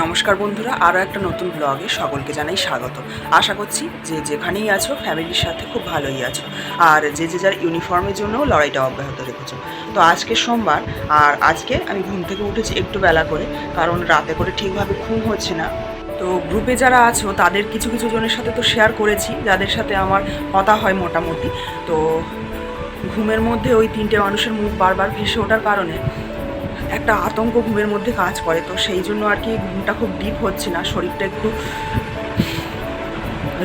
নমস্কার বন্ধুরা, আরও একটা নতুন ব্লগে সকলকে জানাই স্বাগত। আশা করছি যে যেখানেই আছো ফ্যামিলির সাথে খুব ভালোই আছো, আর যে যার ইউনিফর্মের জন্যও লড়াইটা অব্যাহত রেখেছো। তো আজকে সোমবার, আর আজকে আমি ঘুম থেকে উঠেছি একটু বেলা করে, কারণ রাতে করে ঠিকভাবে ঘুম হচ্ছে না। তো গ্রুপে যারা আছো তাদের কিছু কিছু জনের সাথে তো শেয়ার করেছি, যাদের সাথে আমার কথা হয় মোটামুটি। তো ঘুমের মধ্যে ওই তিনটে মানুষের মুখ বারবার ভেসে ওঠার কারণে একটা আতঙ্ক ঘুমের মধ্যে কাজ করে। তো সেই জন্য আর কি ঘুমটা খুব ডিপ হচ্ছে না, শরীরটা একটু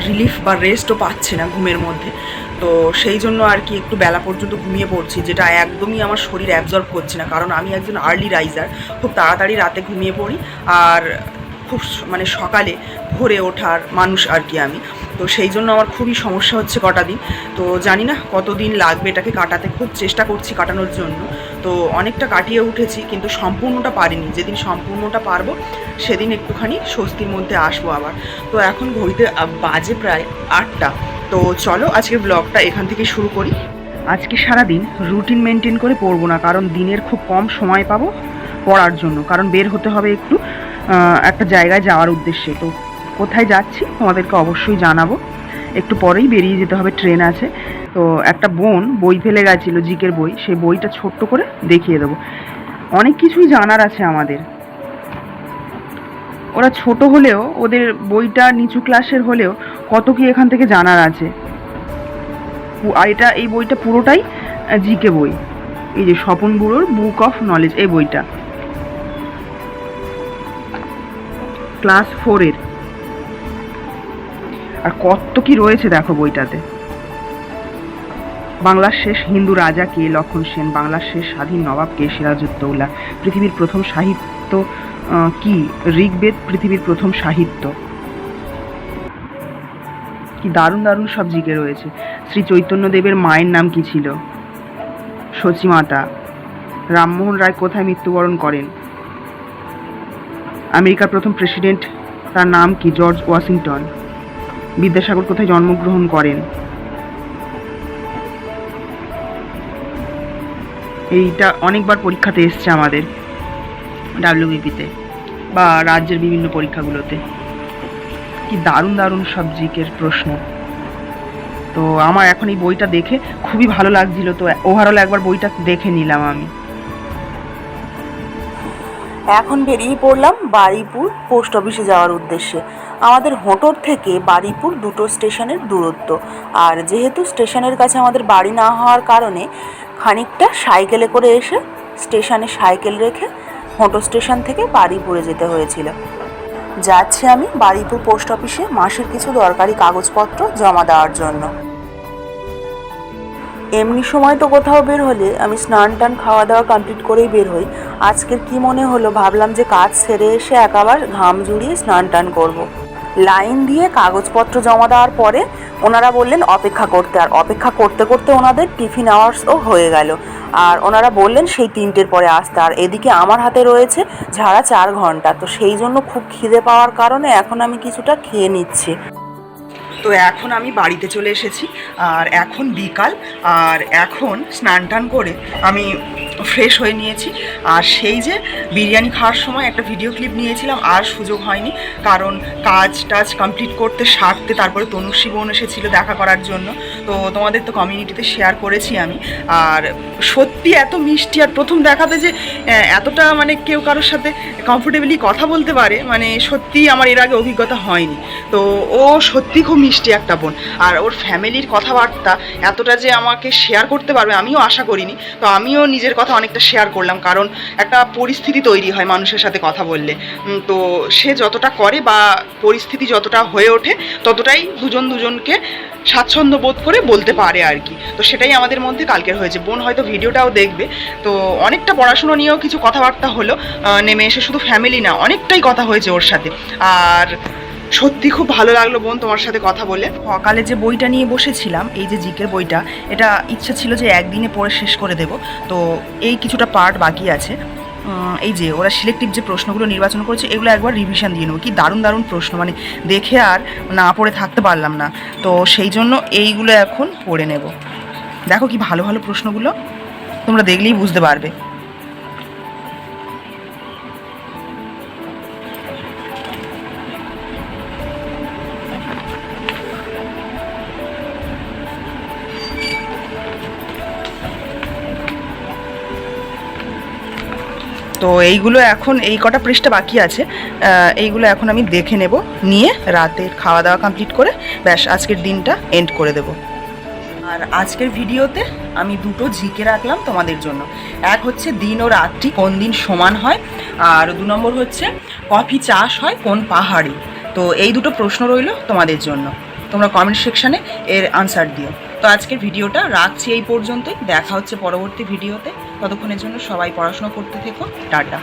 রিলিফ বা রেস্টও পাচ্ছে না ঘুমের মধ্যে। তো সেই জন্য আর কি একটু বেলা পর্যন্ত ঘুমিয়ে পড়ছি, যেটা একদমই আমার শরীর অ্যাবজর্ব করছে না, কারণ আমি একজন আর্লি রাইজার, খুব তাড়াতাড়ি রাতে ঘুমিয়ে পড়ি আর খুব সকালে ভোরে ওঠার মানুষ আর কি আমি। তো সেই জন্য আমার খুবই সমস্যা হচ্ছে কটা দিন। তো জানি না কতদিন লাগবে এটাকে কাটাতে, খুব চেষ্টা করছি কাটানোর জন্য। তো অনেকটা কাটিয়ে উঠেছি, কিন্তু সম্পূর্ণটা পারিনি। যেদিন সম্পূর্ণটা পারবো সেদিন একটুখানি স্বস্তির মধ্যে আসবো আবার। তো এখন ঘড়িতে বাজে প্রায় 8টা। তো চলো আজকের ব্লগটা এখান থেকে শুরু করি। আজকে সারাদিন রুটিন মেনটেন করে পড়বো না, কারণ দিনের খুব কম সময় পাবো পড়ার জন্য, কারণ বের হতে হবে একটু একটা জায়গায় যাওয়ার উদ্দেশ্যে। তো কোথায় যাচ্ছি তোমাদেরকে অবশ্যই জানাবো, একটু পরেই বেরিয়ে যেতে হবে, ট্রেন আছে। তো একটা বোন বই ফেলে গেছিলো, জিকের বই, সেই বইটা ছোট্ট করে দেখিয়ে দেবো। অনেক কিছুই জানার আছে আমাদের। ওরা ছোট হলেও, ওদের বইটা নিচু ক্লাসের হলেও কত কি এখান থেকে জানার আছে। আর এই বইটা পুরোটাই জিকে বই। এই যে স্বপন বুড়োর বুক অফ নলেজ, এই বইটা ক্লাস 4-এর। আর কত কি রয়েছে দেখো বইটাতে। বাংলার শেষ হিন্দু রাজা কে? লক্ষণ সেন। বাংলার শেষ স্বাধীন নবাব কে? সিরাজউদ্দৌলা। পৃথিবীর প্রথম সাহিত্য কি? ঋগ্বেদ পৃথিবীর প্রথম সাহিত্য। কি দারুণ দারুণ সব জিকে রয়েছে। শ্রী চৈতন্যদেবের মায়ের নাম কি ছিল? সচিমাতা। রামমোহন রায় কোথায় মৃত্যুবরণ করেন? আমেরিকার প্রথম প্রেসিডেন্ট, তার নাম কি? George Washington. বিদ্যাসাগর কোথায় জন্মগ্রহণ করেন? এইটা অনেকবার পরীক্ষাতে এসছে আমাদের, ডাব্লিউবিপিতে বা রাজ্যের বিভিন্ন পরীক্ষাগুলোতে। কি দারুণ দারুণ সব জিকের প্রশ্ন। তো আমার এখন এই বইটা দেখে খুবই ভালো লাগছিল, তো ওভারঅল একবার বইটা দেখে নিলাম আমি। এখন বেরিয়ে পড়লাম বারুইপুর পোস্ট অফিসে যাওয়ার উদ্দেশ্যে। আমাদের হোঁটর থেকে বারুইপুর 2টো স্টেশনের দূরত্ব, আর যেহেতু স্টেশনের কাছে আমাদের বাড়ি না হওয়ার কারণে খানিকটা সাইকেলে করে এসে স্টেশনে সাইকেল রেখে হোঁটো স্টেশন থেকে বারুইপুরে যেতে হয়েছিল। যাচ্ছি আমি বারুইপুর পোস্ট অফিসে মাসের কিছু দরকারি কাগজপত্র জমা দেওয়ার জন্য। এমনি সময় তো কোথাও বের হলে আমি স্নান টান খাওয়া দাওয়া কমপ্লিট করেই বের হই। আজকের কি মনে হলো, ভাবলাম যে কাজ সেরে এসে একাবার ঘাম জুড়িয়ে স্নান টান করব। লাইন দিয়ে কাগজপত্র জমা দেওয়ার পরে ওনারা বললেন অপেক্ষা করতে, আর অপেক্ষা করতে করতে ওনাদের টিফিন আওয়ার্সও হয়ে গেল, আর ওনারা বললেন সেই 3টের পরে আসতে। আর এদিকে আমার হাতে রয়েছে ঝাড়া 4 ঘন্টা। তো সেই জন্য খুব খিদে পাওয়ার কারণে এখন আমি কিছুটা খেয়ে নিচ্ছি। তো এখন আমি বাড়িতে চলে এসেছি, আর এখন বিকাল, আর এখন স্নান টান করে আমি ফ্রেশ হয়ে নিয়েছি। আর সেই যে বিরিয়ানি খাওয়ার সময় একটা ভিডিও ক্লিপ নিয়েছিলাম, আর সুযোগ হয়নি, কারণ কাজ টাজ কমপ্লিট করতে সারতে তারপরে তনুশ্রী বোন এসেছিলো দেখা করার জন্য। তো তোমাদের তো কমিউনিটিতে শেয়ার করেছি আমি। আর সত্যি এত মিষ্টি, আর প্রথম দেখাতে যে এতটা কেউ কারোর সাথে কমফোর্টেবলি কথা বলতে পারে, সত্যি আমার এর আগে অভিজ্ঞতা হয়নি। তো ও সত্যি খুব মিষ্টি একটা বোন, আর ওর ফ্যামিলির কথাবার্তা এতটা যে আমাকে শেয়ার করতে পারবে আমিও আশা করিনি। তো আমিও নিজের কথা অনেকটা শেয়ার করলাম, কারণ একটা পরিস্থিতি তৈরি হয় মানুষের সাথে কথা বললে। তো সে যতটা করে বা পরিস্থিতি যতটা হয়ে ওঠে ততটাই দুজনকে স্বাচ্ছন্দ্য বোধ করে বলতে পারে আর কি। তো সেটাই আমাদের মধ্যে কালকের হয়েছে। বোন হয়তো ভিডিওটাও দেখবে। তো অনেকটা পড়াশুনো নিয়েও কিছু কথাবার্তা হলো, নেমে এসে শুধু ফ্যামিলি না, অনেকটাই কথা হয়েছে ওর সাথে। আর সত্যি খুব ভালো লাগলো বোন তোমার সাথে কথা বলে। সকালে যে বইটা নিয়ে বসেছিলাম, এই যে জিকের বইটা, এটা ইচ্ছা ছিল যে একদিনে পড়ে শেষ করে দেব। তো এই কিছুটা পার্ট বাকি আছে। এই যে ওরা সিলেক্টিভ যে প্রশ্নগুলো নির্বাচন করেছে, এগুলো একবার রিভিশন দিয়ে নেবো। কি দারুণ দারুণ প্রশ্ন, দেখে আর না পড়ে থাকতে পারলাম না। তো সেই জন্য এইগুলো এখন পড়ে নেব। দেখো কি ভালো ভালো প্রশ্নগুলো, তোমরা দেখলেই বুঝতে পারবে। তো এইগুলো এখন এই কটা পৃষ্ঠা বাকি আছে, এইগুলো এখন আমি দেখে নেব, নিয়ে রাতে খাওয়া দাওয়া কমপ্লিট করে ব্যাস আজকের দিনটা এন্ড করে দেব। আর আজকের ভিডিওতে আমি দুটো ঝিকে রাখলাম তোমাদের জন্য। এক হচ্ছে দিন ও রাত্রি কোন দিন সমান হয়, আর 2 নম্বর হচ্ছে কফি চাষ হয় কোন পাহাড়ে। তো এই দুটো প্রশ্ন রইল তোমাদের জন্য, তোমরা কমেন্ট সেকশানে এর আনসার দিও। তো আজকের ভিডিওটা রাখছি এই পর্যন্তই, দেখা হচ্ছে পরবর্তী ভিডিওতে। ততক্ষণের জন্য সবাই পড়াশোনা করতে থেকো, টাটা।